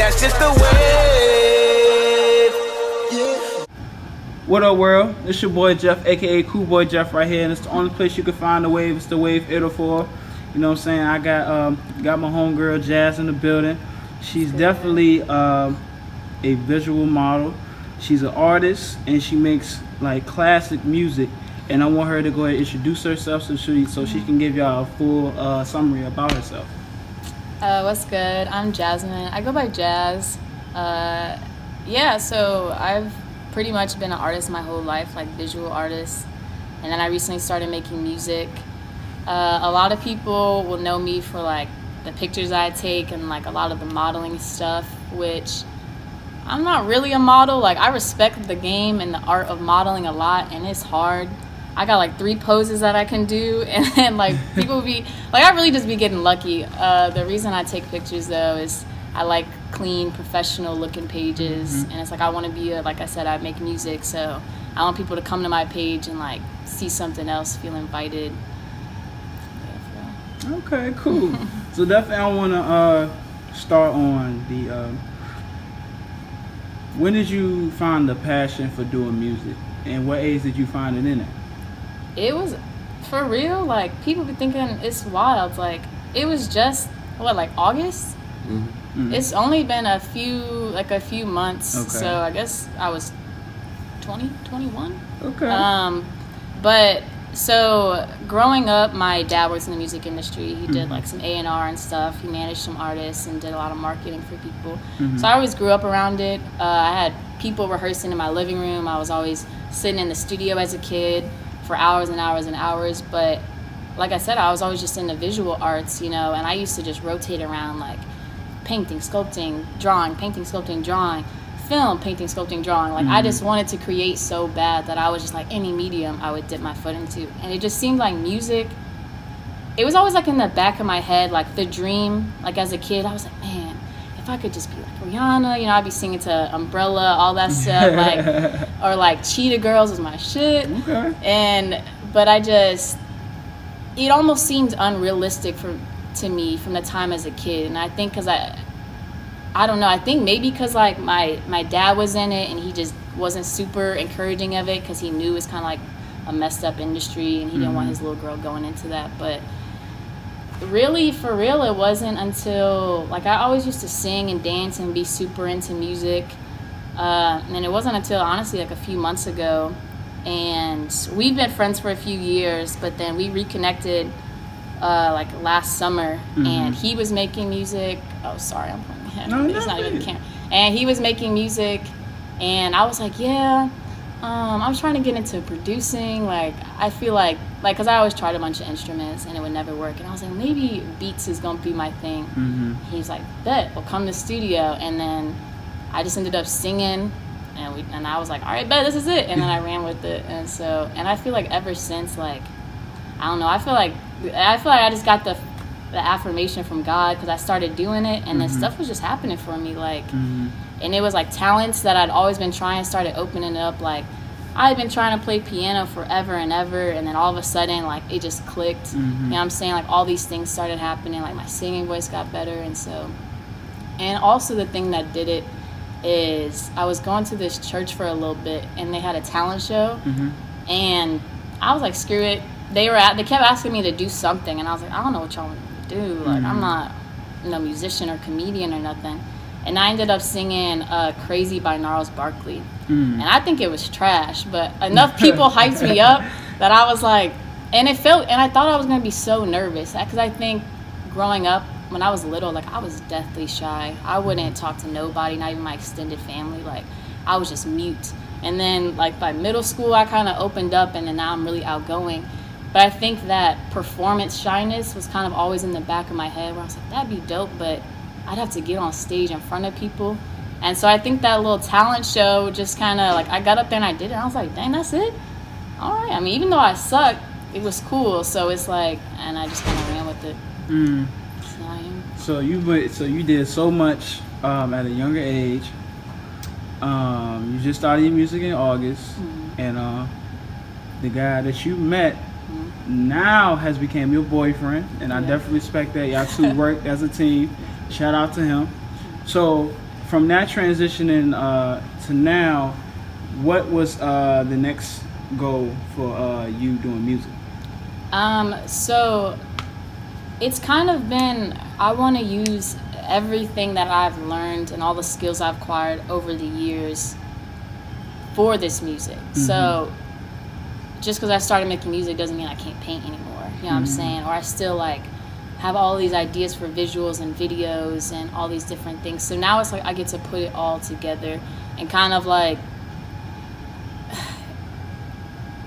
that's just the way. What up, world? It's your boy Jeff, aka Cool Boy Jeff, right here, and it's the only place you can find the wave. It's the Wave 804. You know what I'm saying? I got my homegirl Jazz in the building. She's definitely a visual model. She's an artist, and she makes like classic music. And I want her to go ahead and introduce herself so she can give y'all a full summary about herself. What's good? I'm Jasmine. I go by Jazz. Yeah, so I've pretty much been an artist my whole life, like visual artist. And then I recently started making music. A lot of people will know me for like the pictures I take and like a lot of the modeling stuff, which I'm not really a model. Like, I respect the game and the art of modeling a lot, and it's hard. I got like 3 poses that I can do, and then like people be like, I really just be getting lucky. The reason I take pictures though is I like clean, professional looking pages, and it's like I want to be like I said, I make music, so I want people to come to my page and like see something else, feel invited. Yeah, okay, cool. So definitely I want to start on the when did you find the passion for doing music, and what age did you find it in it? It was, for real, like, people be thinking it's wild. Like, it was just, what, like August? It's only been a few months. Okay. So I guess I was 20, 21. Okay. But, so, growing up, my dad works in the music industry. He did, like, some A&R and stuff. He managed some artists and did a lot of marketing for people. So I always grew up around it. I had people rehearsing in my living room. I was always sitting in the studio as a kid for hours and hours and hours. But like I said, I was always just into visual arts, you know, and I used to just rotate around like painting, sculpting, drawing, painting, sculpting, drawing, film, painting, sculpting, drawing. Like I just wanted to create so bad that I was just like any medium I would dip my foot into. And it just seemed like music, it was always like in the back of my head, like the dream. Like as a kid, I was like, man, if I could just be like Rihanna, you know, I'd be singing to Umbrella, all that stuff, like, or like Cheetah Girls was my shit. Okay. But I just, it almost seemed unrealistic to me from the time as a kid. And I think because I don't know, I think maybe because like my dad was in it and he just wasn't super encouraging of it because he knew it was kind of like a messed up industry and he didn't want his little girl going into that. But really, for real, it wasn't until, like, I always used to sing and dance and be super into music, and it wasn't until, honestly, like a few months ago, and we've been friends for a few years, but then we reconnected like last summer, and he was making music. Oh, sorry, I'm pointing at him. It's not even the camera. And he was making music, and I was like, yeah, I'm trying to get into producing. Like, I feel like, because I always tried a bunch of instruments and it would never work. And I was like, maybe beats is going to be my thing. He's like, bet, we'll come to the studio. And then I just ended up singing, and I was like, all right, bet, this is it. And then I ran with it. And so, and I feel like ever since, like, I don't know, I feel like I just got the affirmation from God because I started doing it. And then stuff was just happening for me. Like, and it was like talents that I'd always been trying started opening up. Like, I've been trying to play piano forever and ever, and then all of a sudden, like, it just clicked. You know what I'm saying? Like, all these things started happening. Like, my singing voice got better, and so. And also the thing that did it is I was going to this church for a little bit, and they had a talent show, and I was like, screw it. They kept asking me to do something, and I was like, I don't know what y'all want me to do. Like, I'm not no musician or comedian or nothing. And I ended up singing Crazy by Gnarls Barkley. And I think it was trash, but enough people hyped me up that I was like, and I thought I was going to be so nervous. Because I think growing up, when I was little, like, I was deathly shy. I wouldn't talk to nobody, not even my extended family. Like, I was just mute. And then, like, by middle school, I kind of opened up, and then now I'm really outgoing. But I think that performance shyness was kind of always in the back of my head where I was like, that'd be dope, but I'd have to get on stage in front of people. And so I think that little talent show just kind of, like, I got up there and I did it. And I was like, dang, that's it? All right. I mean, even though I sucked, it was cool. So it's like, and I just kind of ran with it. So you did so much at a younger age. You just started your music in August. And the guy that you met now has become your boyfriend. And I definitely respect that. Y'all two work as a team. Shout out to him. So from that transitioning to now, what was the next goal for you doing music? So it's kind of been, I want to use everything that I've learned and all the skills I've acquired over the years for this music. So just because I started making music doesn't mean I can't paint anymore. You know what I'm saying? Or I still like have all these ideas for visuals and videos and all these different things. So now it's like I get to put it all together and kind of like,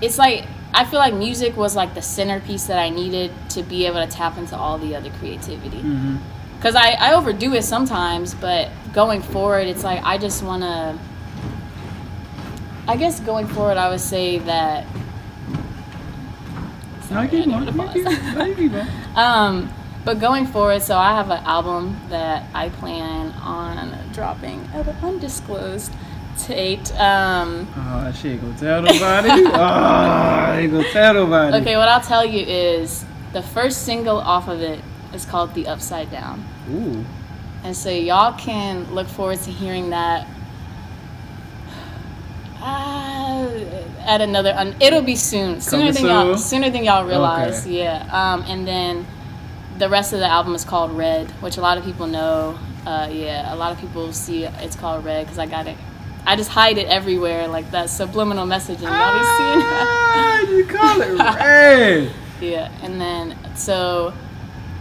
it's like, I feel like music was like the centerpiece that I needed to be able to tap into all the other creativity. Because I overdo it sometimes, but going forward, it's like I just want to, I guess going forward, I would say that, but going forward, so I have an album that I plan on dropping at an undisclosed date. She ain't gonna tell nobody. Ain't gonna tell nobody. Okay, what I'll tell you is the first single off of it is called The Upside Down. Ooh. And so y'all can look forward to hearing that at another. It'll be soon, sooner than y'all realize. Okay. Yeah. And then the rest of the album is called Red, which a lot of people know. A lot of people see it's called Red because I got it. I just hide it everywhere, like that subliminal messaging. Y'all be seeing that? You call it Red. Yeah, and then so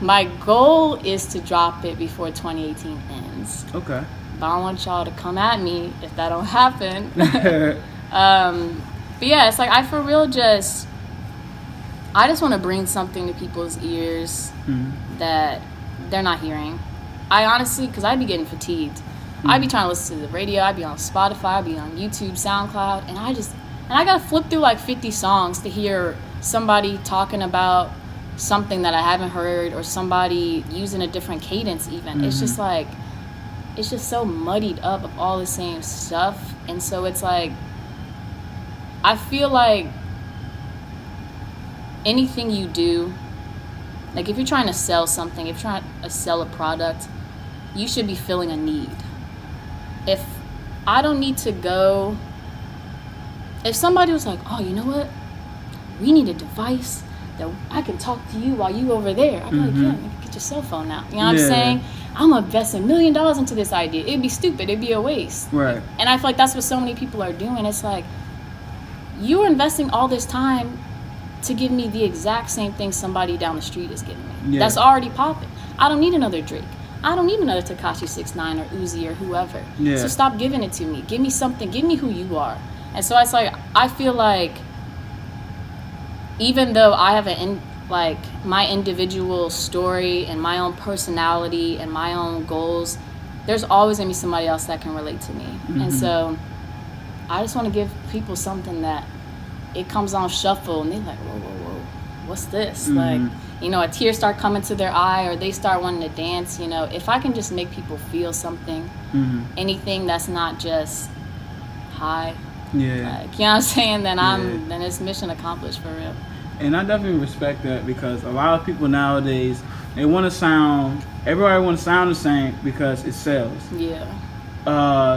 my goal is to drop it before 2018 ends. Okay. But I don't want y'all to come at me if that don't happen. But yeah, it's like I for real just want to bring something to people's ears that they're not hearing. I honestly, because I'd be getting fatigued. I'd be trying to listen to the radio, I'd be on Spotify, I'd be on YouTube, SoundCloud, and I gotta flip through like 50 songs to hear somebody talking about something that I haven't heard or somebody using a different cadence even. It's just like, it's just so muddied up of all the same stuff. And so it's like, I feel like anything you do, like if you're trying to sell something, if you're trying to sell a product, you should be filling a need. If I don't need to go, if somebody was like, oh, you know what? We need a device that I can talk to you while you over there. I'd be like, yeah, maybe get your cell phone out. You know what I'm saying? I'm gonna invest $1 million into this idea. It'd be stupid. It'd be a waste. Right. And I feel like that's what so many people are doing. It's like, you are investing all this time to give me the exact same thing somebody down the street is giving me. Yeah. That's already popping. I don't need another Drake. I don't need another Tekashi 6ix9ine or Uzi or whoever. Yeah. So stop giving it to me. Give me something. Give me who you are. And so it's like, I feel like even though I have my individual story and my own personality and my own goals, there's always gonna be somebody else that can relate to me. And so I just want to give people something that it comes on shuffle and they're like, whoa, whoa, whoa, what's this? Like, you know, a tear start coming to their eye or they start wanting to dance. You know, if I can just make people feel something, anything that's not just high, like, you know what I'm saying, then then it's mission accomplished for real. And I definitely respect that because a lot of people nowadays, everybody want to sound the same because it sells. Yeah.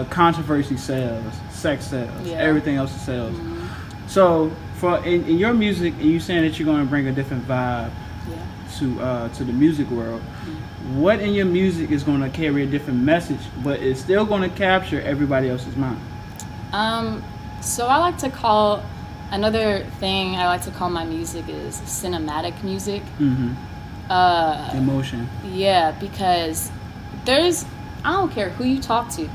Controversy sells, sex sells, everything else sells. So for in your music, and you saying that you're going to bring a different vibe to the music world, what in your music is going to carry a different message, but it's still going to capture everybody else's mind? So I like to call, another thing I like to call my music is cinematic music. Emotion. Yeah, because I don't care who you talk to,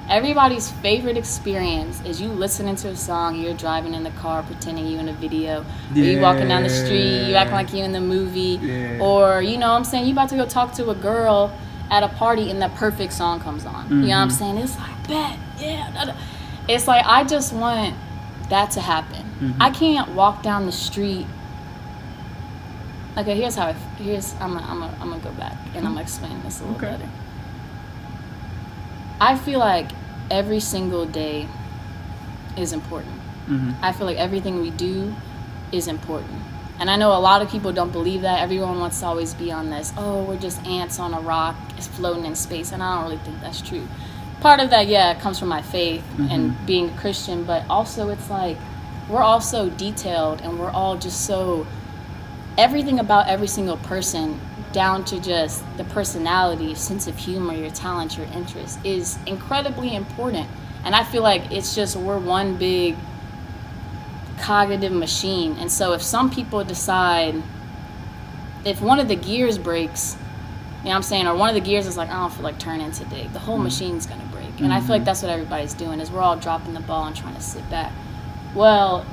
everybody's favorite experience is you listening to a song, you're driving in the car pretending you in a video, or you walking down the street, you acting like you in the movie, or you know what I'm saying, you about to go talk to a girl at a party and the perfect song comes on. You know what I'm saying? It's like, bet, it's like, I just want that to happen. I can't walk down the street. Okay, I'm gonna go back and I'm gonna explain this a little better. I feel like every single day is important. I feel like everything we do is important. And I know a lot of people don't believe that. Everyone wants to always be on this, oh, we're just ants on a rock, it's floating in space. And I don't really think that's true. part of that, yeah, comes from my faith and being a Christian, but also it's like we're all so detailed and we're all just so, everything about every single person, down to just the personality, sense of humor, your talent, your interest, is incredibly important. And I feel like it's just, we're one big cognitive machine. And so if some people decide, if one of the gears breaks, you know what I'm saying, or one of the gears is like, I don't feel like turning today, the whole machine's gonna break. And I feel like that's what everybody's doing, is we're all dropping the ball and trying to sit back. Well,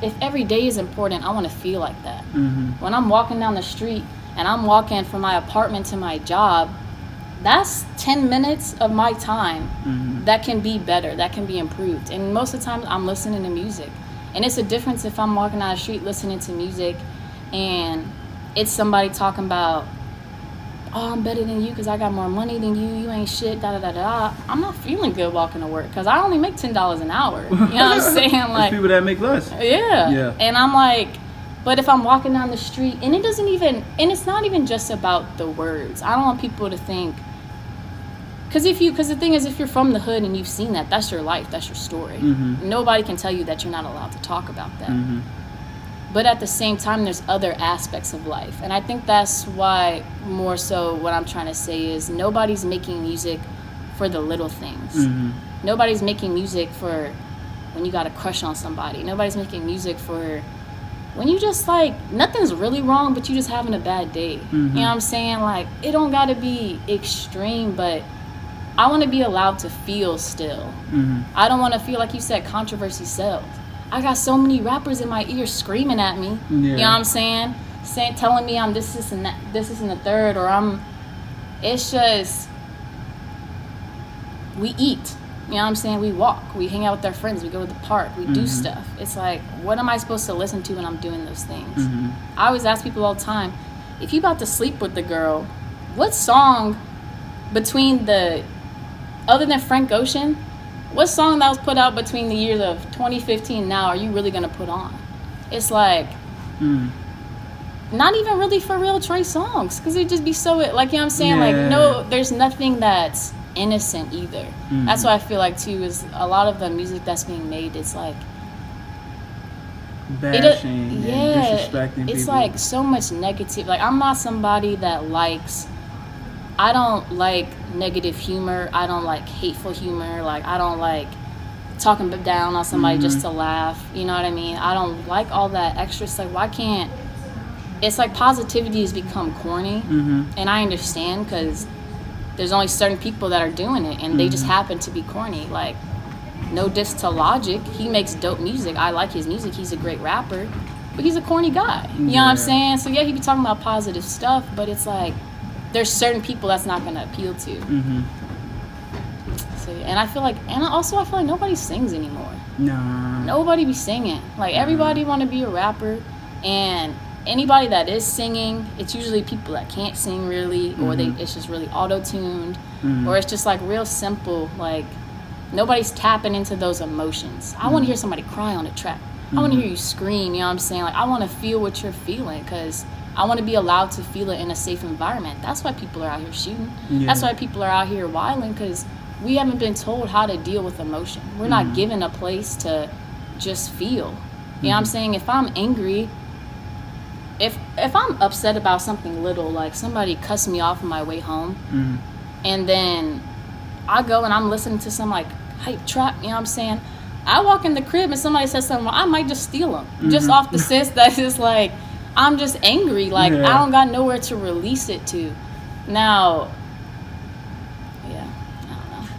if every day is important, I want to feel like that. When I'm walking down the street and I'm walking from my apartment to my job, that's 10 minutes of my time that can be better, that can be improved. And most of the time I'm listening to music. And it's a difference if I'm walking down the street listening to music and it's somebody talking about, oh, I'm better than you because I got more money than you, you ain't shit, da da da da. I'm not feeling good walking to work because I only make $10 an hour. You know what I'm saying? Like, there's people that make less. Yeah. And I'm like, but if I'm walking down the street, and it doesn't even, and it's not even just about the words. I don't want people to think, because the thing is, if you're from the hood and you've seen that, that's your life, that's your story. Nobody can tell you that you're not allowed to talk about that. But at the same time, there's other aspects of life. And I think that's why, more so, what I'm trying to say is nobody's making music for the little things. Nobody's making music for when you got a crush on somebody. Nobody's making music for when you just, like, nothing's really wrong, but you just having a bad day. You know what I'm saying? Like, it don't got to be extreme, but I want to be allowed to feel still. I don't want to feel, like you said, controversy sells. I got so many rappers in my ear screaming at me. You know what I'm saying? Telling me I'm this and that, this and the third, or it's just, we eat. You know what I'm saying? We walk, we hang out with our friends, we go to the park, we do stuff. It's like, what am I supposed to listen to when I'm doing those things? I always ask people all the time, if you about to sleep with the girl, what song between other than Frank Ocean, what song that was put out between the years of 2015 now are you really going to put on? It's like, not even really for real Trey songs, because it'd just be so, like, you know what I'm saying? Like, no, there's nothing that's innocent either. That's what I feel like, too, is a lot of the music that's being made, it's like, bashing and disrespecting it's people. like so much negative. Like, I'm not somebody that I don't like negative humor. I don't like hateful humor. Like, I don't like talking down on somebody just to laugh. You know what I mean? I don't like all that extra stuff. Why can't... It's like positivity has become corny. And I understand, because there's only certain people that are doing it, and they just happen to be corny. Like, no diss to Logic. He makes dope music. I like his music. He's a great rapper. But he's a corny guy. You know what I'm saying? So, yeah, he be talking about positive stuff, but it's like, there's certain people that's not going to appeal to. So, and I feel like, I feel like nobody sings anymore. Nobody be singing. Like, everybody want to be a rapper, and anybody that is singing, it's usually people that can't sing really, or it's just really auto-tuned, or it's just like real simple. Like, nobody's tapping into those emotions. I want to hear somebody cry on a track. I want to hear you scream. You know what I'm saying? Like, I want to feel what you're feeling, because I want to be allowed to feel it in a safe environment. That's why people are out here shooting. That's why people are out here wilding, because we haven't been told how to deal with emotion. We're not given a place to just feel. You know what I'm saying? If I'm angry, if I'm upset about something little, like somebody cussed me off on my way home, and then I go and I'm listening to some like hype trap, you know what I'm saying? I walk in the crib and somebody says something, I might just steal them. Just off the sense that it's like, I'm just angry. Like, I don't got nowhere to release it to. Now,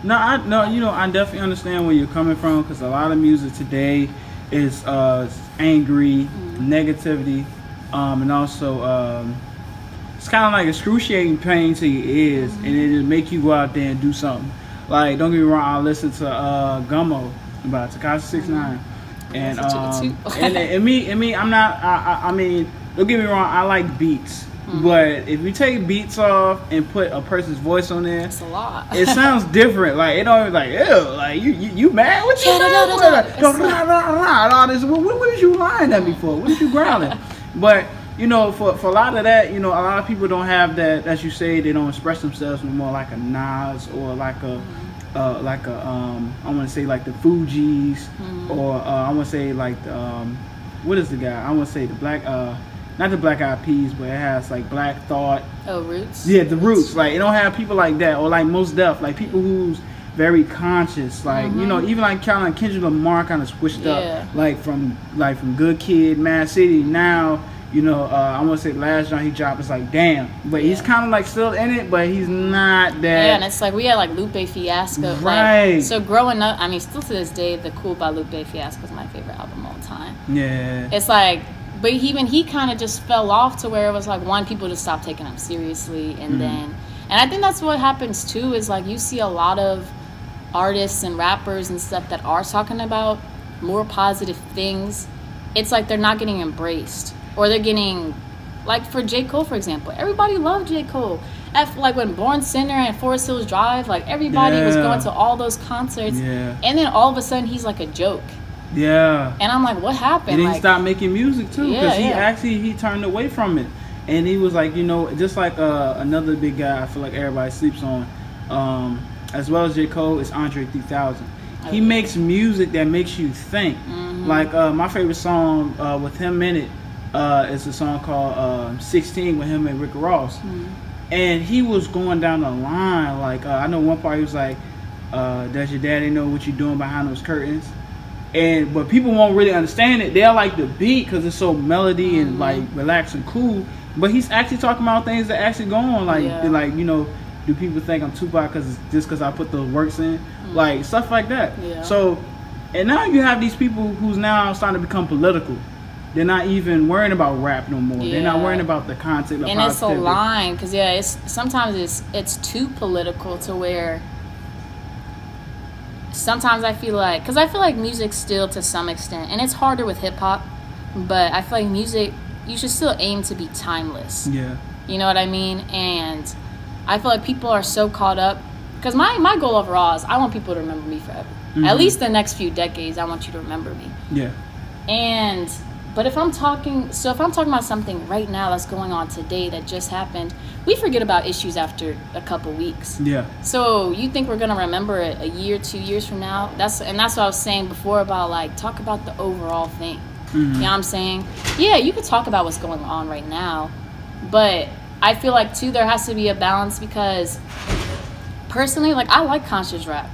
I don't know. I definitely understand where you're coming from, because a lot of music today is angry, negativity, and also it's kind of like excruciating pain to your ears, and it'll make you go out there and do something. Like, don't get me wrong, I listen to Gummo by Tekashi 6ix9ine, and me, I'm not. I mean, don't get me wrong, I like beats. But if you take beats off and put a person's voice on there, it's a lot. It sounds different. Like, it don't like, ew, like you mad? What you mad? All this. What is you lying at me for? What is you growling? But for a lot of that, a lot of people don't have that. As you say, they don't express themselves no more like a Nas or like a like a I want to say like the Fugees, or I want to say like the what is the guy? I want to say the black not the Black Eyed Peas, but it has like Black Thought. Oh, Roots. Yeah, the Roots. Like it don't have people like that, or like Mos Def, like people who's very conscious. Like you know, even like kind of like Kendrick Lamar kind of switched up, like from Good Kid, Mad City. Now you know, I want to say last time he dropped, it's like damn, but he's kind of like still in it, but he's not that. Yeah, and it's like we had like Lupe Fiasco. Right. Like, so growing up, I mean, still to this day, The Cool by Lupe Fiasco is my favorite album of all time. Yeah. It's like, but even he kind of just fell off to where it was like, one, people just stopped taking him seriously, and then, and I think that's what happens too, is like you see a lot of artists and rappers and stuff that are talking about more positive things. It's like they're not getting embraced. Or they're getting, like for J. Cole, for example. Everybody loved J. Cole. Like when Born Sinner and Forest Hills Drive, like everybody was going to all those concerts. Yeah. And then all of a sudden he's like a joke. Yeah. And I'm like, what happened? And then like, he stopped making music too, because he turned away from it. And he was like, you know, just like another big guy I feel like everybody sleeps on, as well as J. Cole, is Andre 3000. He makes music that makes you think. Like my favorite song with him in it, it's a song called 16 with him and Rick Ross. And he was going down the line. Like, I know one part he was like, does your daddy know what you're doing behind those curtains? But people won't really understand it. They'll like the beat because it's so melody and like relaxed and cool. But he's actually talking about things that actually go on. Like you know, do people think I'm Tupac because I put those works in? Like, stuff like that. So, and now you have these people who's now starting to become political. They're not even worrying about rap no more. They're not worrying about the content. And it's a line, because sometimes it's too political to where sometimes I feel like music still to some extent, and it's harder with hip hop, but I feel like music, you should still aim to be timeless. Yeah. You know what I mean? And I feel like people are so caught up, because my goal overall is I want people to remember me forever. At least the next few decades, I want you to remember me. Yeah. But if I'm talking about something right now that's going on today that just happened, we forget about issues after a couple weeks. Yeah. So you think we're gonna remember it a year, 2 years from now? That's what I was saying before about like talk about the overall thing. You know what I'm saying? Yeah, you could talk about what's going on right now, but I feel like too there has to be a balance, because personally, like, I like conscious rap,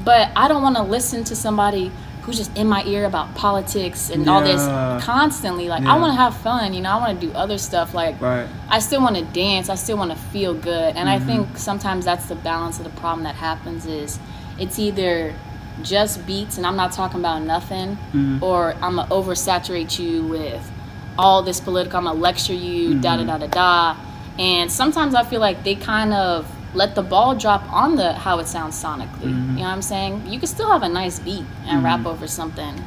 but I don't want to listen to somebody who's just in my ear about politics and all this constantly. Like, I want to have fun, you know, I want to do other stuff. Like, I still want to dance, I still want to feel good. And I think sometimes that's the balance of the problem that happens, is it's either just beats and I'm not talking about nothing, or I'm going to oversaturate you with all this political, I'm going to lecture you, da-da-da-da-da. And sometimes I feel like they kind of let the ball drop on how it sounds sonically. You know what I'm saying? You can still have a nice beat and rap over something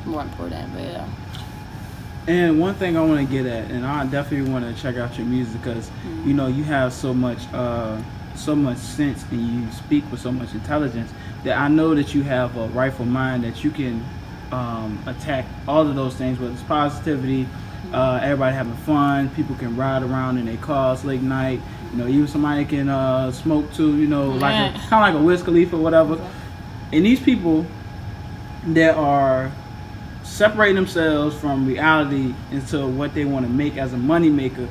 more important, but yeah. And one thing I want to get at, and I definitely want to check out your music, because you know, you have so much sense and you speak with so much intelligence, that I know that you have a rightful mind that you can attack all of those things, whether it's positivity, everybody having fun, people can ride around in their cars late night, you know, even somebody can smoke too, you know, kind of like a Wiz Khalifa or whatever. And these people that are separating themselves from reality into what they want to make as a money maker,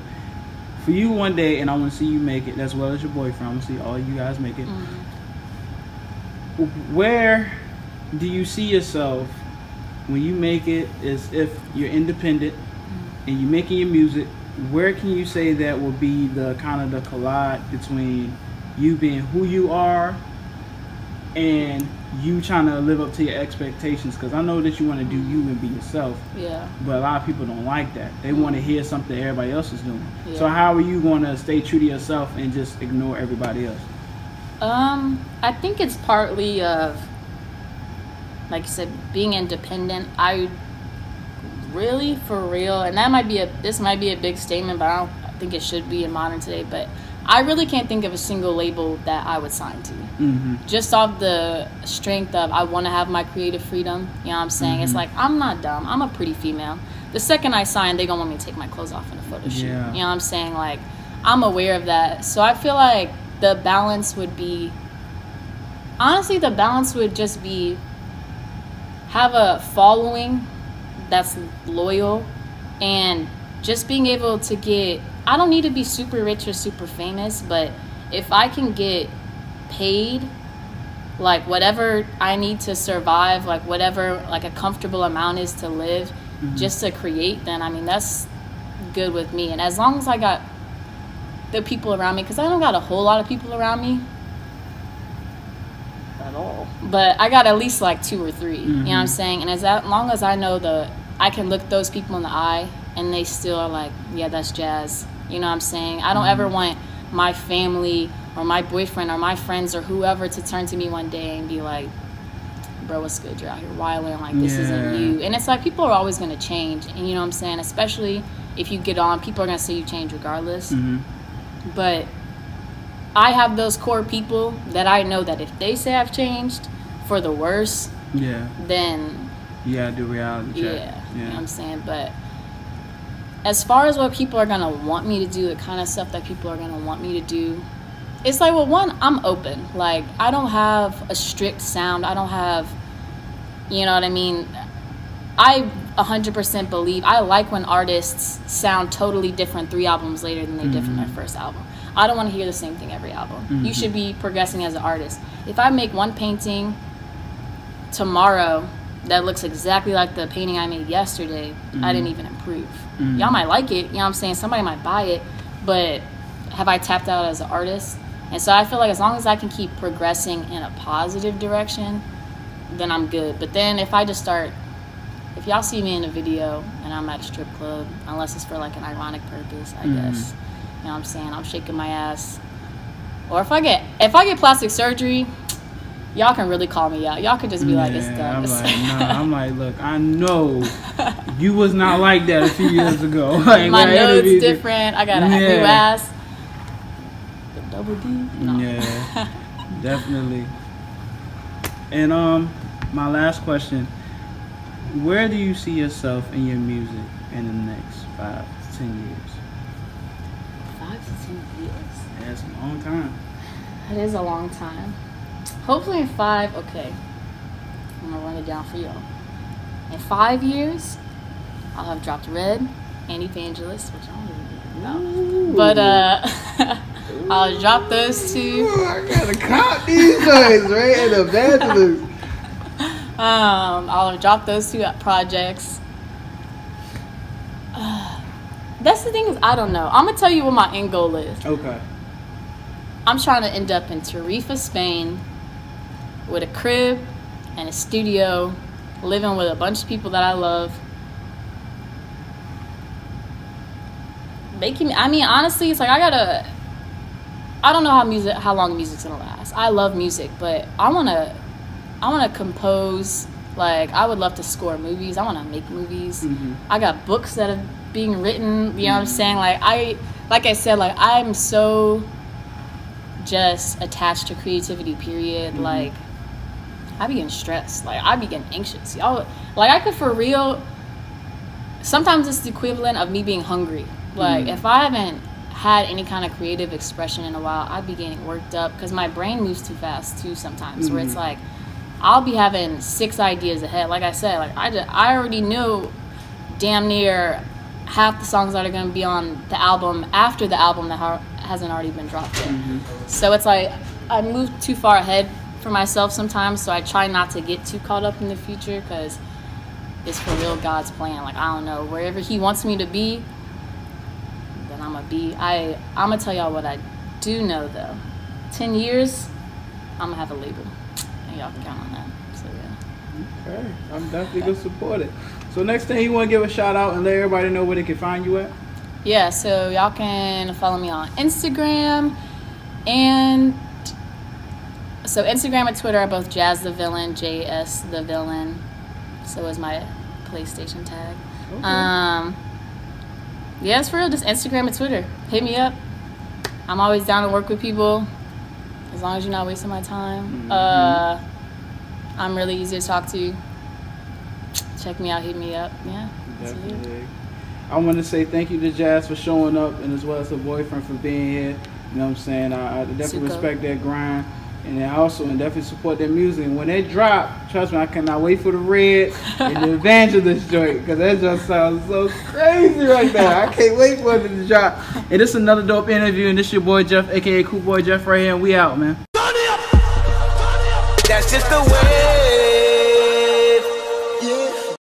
for you one day, and I want to see you make it as well as your boyfriend, I want to see all you guys make it. Where do you see yourself when you make it, as if you're independent and you're making your music? Where can you say that will be the kind of the collide between you being who you are and you trying to live up to your expectations? Because I know that you want to do you and be yourself. Yeah. But a lot of people don't like that. They want to hear something everybody else is doing. Yeah. So how are you going to stay true to yourself and just ignore everybody else? I think it's partly of, like you said, being independent. I really, for real, and this might be a big statement, but I don't think it should be in modern today, but I really can't think of a single label that I would sign to. Just off the strength of I want to have my creative freedom. You know what I'm saying? It's like, I'm not dumb. I'm a pretty female. The second I sign, they're going to want me to take my clothes off in a photo shoot. You know what I'm saying? Like, I'm aware of that. So I feel like the balance would be Honestly, the balance would just be have a following that's loyal, and just being able to get, I don't need to be super rich or super famous, but if I can get paid like whatever I need to survive, like whatever like a comfortable amount is to live, just to create, then I mean that's good with me. And as long as I got the people around me, because I don't got a whole lot of people around me at all, but I got at least like 2 or 3, you know what I'm saying? And as long as I know I can look those people in the eye and they still are like, yeah, that's Jazz, you know what I'm saying? I don't ever want my family or my boyfriend or my friends or whoever to turn to me one day and be like, bro, what's good, you're out here wilding, like this isn't you. And it's like, people are always going to change, and you know what I'm saying, especially if you get on, people are going to say you change regardless. But I have those core people that I know that if they say I've changed for the worse, then you gotta do reality check. You know what I'm saying? But as far as what people are gonna want me to do, the kind of stuff that people are gonna want me to do, it's like, well, one, I'm open. Like, I don't have a strict sound. I don't have, you know what I mean? I 100% believe, I like when artists sound totally different 3 albums later than they did from their first album. I don't want to hear the same thing every album. You should be progressing as an artist. If I make one painting tomorrow that looks exactly like the painting I made yesterday, I didn't even improve. Y'all might like it, you know what I'm saying? Somebody might buy it, but have I tapped out as an artist? And so I feel like as long as I can keep progressing in a positive direction, then I'm good. But then if I just start, if y'all see me in a video and I'm at a strip club, unless it's for like an ironic purpose, I guess, you know what I'm saying, I'm shaking my ass. Or if I get plastic surgery, y'all can really call me out. Y'all could just be like, it's done. I'm like, look, I know you was not like that a few years ago. Like, my nose different. I got a new ass. The double D. No. Yeah, definitely. And my last question: where do you see yourself in your music in the next 5 to 10 years? 5 to 10 years. That's a long time. That is a long time. Hopefully in 5, okay, I'm gonna run it down for y'all. In 5 years, I'll have dropped Red and Evangelist, which I don't even know. But I'll drop those 2. I gotta cop these guys, right? And Evangelist. I'll have dropped those 2 projects. That's the thing is, I don't know. I'm gonna tell you what my end goal is. Okay. I'm trying to end up in Tarifa, Spain, with a crib and a studio, living with a bunch of people that I love. I mean, honestly, it's like I don't know how long music's gonna last. I love music, but I wanna compose. Like, I would love to score movies. I wanna make movies. I got books that are being written, you know what I'm saying? Like I said, like, I'm so just attached to creativity, period. Like, I be getting stressed, like I be getting anxious, y'all. Like, I could for real, sometimes it's the equivalent of me being hungry. Like, if I haven't had any kind of creative expression in a while, I'd be getting worked up because my brain moves too fast too sometimes, where it's like I'll be having 6 ideas ahead. Like I said, like I already know damn near half the songs that are going to be on the album after the album that hasn't already been dropped yet. So it's like I move too far ahead for myself sometimes, so I try not to get too caught up in the future because it's for real God's plan. Like, I don't know, wherever he wants me to be, then I'm gonna be. I'm gonna tell y'all what I do know though. 10 years, I'm gonna have a label, and y'all can count on that. So yeah. Okay, I'm definitely gonna support it. So next thing, you want to give a shout out and let everybody know where they can find you at? Yeah, so y'all can follow me on Instagram, and so Instagram and Twitter are both Jazz the Villain, JS the Villain. So is my PlayStation tag. Okay. Yeah, it's for real. Just Instagram and Twitter. Hit me up. I'm always down to work with people, as long as you're not wasting my time. I'm really easy to talk to. Check me out. Hit me up. Yeah. Definitely. I want to say thank you to Jazz for showing up, and as well as her boyfriend for being here. You know what I'm saying? I definitely respect that grind. And then also, and definitely support their music. And when they drop, trust me, I cannot wait for the Red and the Evangelist joint, because that just sounds so crazy right now. I can't wait for it to drop. And this is another dope interview, and this is your boy Jeff, aka Cool Boy Jeff, right here, and we out, man. That's just the way.